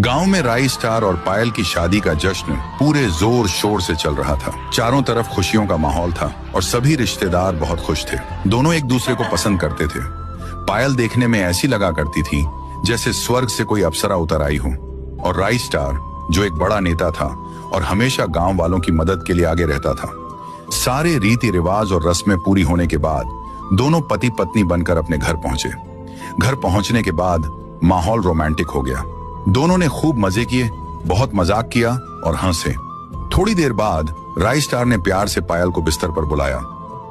गांव में राई स्टार और पायल की शादी का जश्न पूरे जोर शोर से चल रहा था। चारों तरफ खुशियों का माहौल था और सभी रिश्तेदार बहुत खुश थे। दोनों एक दूसरे को पसंद करते थे। पायल देखने में ऐसी लगा करती थी जैसे स्वर्ग से कोई अप्सरा उतर आई हो, और राई स्टार जो एक बड़ा नेता था और हमेशा गांव वालों की मदद के लिए आगे रहता था। सारे रीति रिवाज और रस्में पूरी होने के बाद दोनों पति पत्नी बनकर अपने घर पहुंचे। घर पहुंचने के बाद माहौल रोमांटिक हो गया। दोनों ने खूब मजे किए, बहुत मजाक किया और हंसे। थोड़ी देर बाद राई स्टार ने प्यार से पायल को बिस्तर पर बुलाया।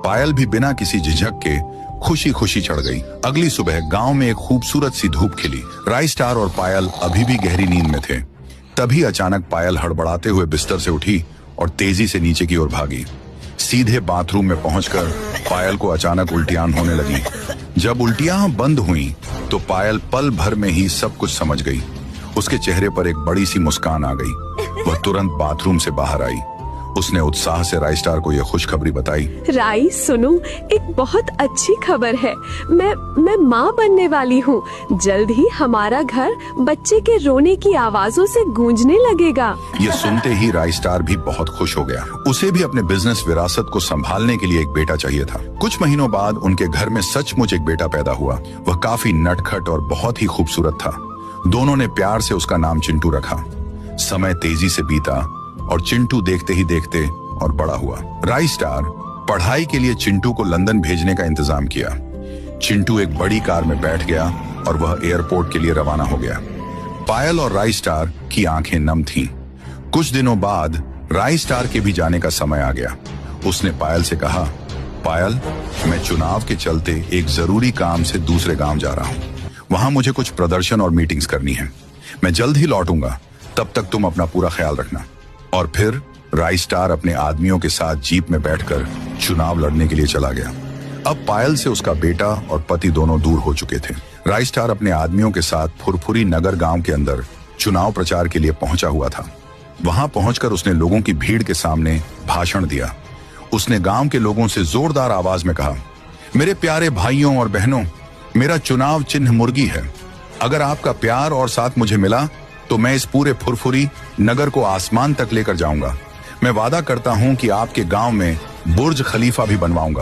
पायल भी बिना किसी झिझक के खुशी खुशी चढ़ गई। अगली सुबह गांव में एक खूबसूरत सी धूप खिली। राई स्टार और पायल अभी भी गहरी नींद में थे। तभी अचानक पायल हड़बड़ाते हुए बिस्तर से उठी और तेजी से नीचे की ओर भागी। सीधे बाथरूम में पहुंचकर पायल को अचानक उल्टियां होने लगी। जब उल्टियां बंद हुई तो पायल पल भर में ही सब कुछ समझ गई। उसके चेहरे पर एक बड़ी सी मुस्कान आ गई। वह तुरंत बाथरूम से बाहर आई। उसने उत्साह से राई स्टार को यह खुशखबरी बताई। राई सुनो, एक बहुत अच्छी खबर है। मैं माँ बनने वाली हूँ। जल्द ही हमारा घर बच्चे के रोने की आवाजों से गूंजने लगेगा। ये सुनते ही राई स्टार भी बहुत खुश हो गया। उसे भी अपने बिजनेस विरासत को संभालने के लिए एक बेटा चाहिए था। कुछ महीनों बाद उनके घर में सचमुच एक बेटा पैदा हुआ। वह काफी नटखट और बहुत ही खूबसूरत था। दोनों ने प्यार से उसका नाम चिंटू रखा। समय तेजी से बीता और चिंटू देखते ही देखते और बड़ा हुआ। राई स्टार पढ़ाई के लिए चिंटू को लंदन भेजने का इंतजाम किया। चिंटू एक बड़ी कार में बैठ गया और वह एयरपोर्ट के लिए रवाना हो गया। पायल और राई स्टार की आंखें नम थीं। कुछ दिनों बाद राई स्टार के भी जाने का समय आ गया। उसने पायल से कहा, पायल, मैं चुनाव के चलते एक जरूरी काम से दूसरे गांव जा रहा हूं। वहां मुझे कुछ प्रदर्शन और मीटिंग्स करनी है। मैं जल्द ही लौटूंगा, तब तक तुम अपना पूरा ख्याल रखना। और फिर राई स्टार अपने आदमियों के साथ जीप में बैठकर चुनाव लड़ने के लिए चला गया। अब पायल से उसका बेटा और पति दोनों दूर हो चुके थे। राई स्टार अपने आदमियों के साथ फुरफुरी नगर गांव के अंदर चुनाव प्रचार के लिए पहुंचा हुआ था। वहां पहुंचकर उसने लोगों की भीड़ के सामने भाषण दिया। उसने गांव के लोगों से जोरदार आवाज में कहा, मेरे प्यारे भाइयों और बहनों, मेरा चुनाव चिन्ह मुर्गी है। अगर आपका प्यार और साथ मुझे मिला तो मैं इस पूरे फुरफुरी नगर को आसमान तक लेकर जाऊंगा। मैं वादा करता हूं कि आपके गांव में बुर्ज खलीफा भी बनवाऊंगा।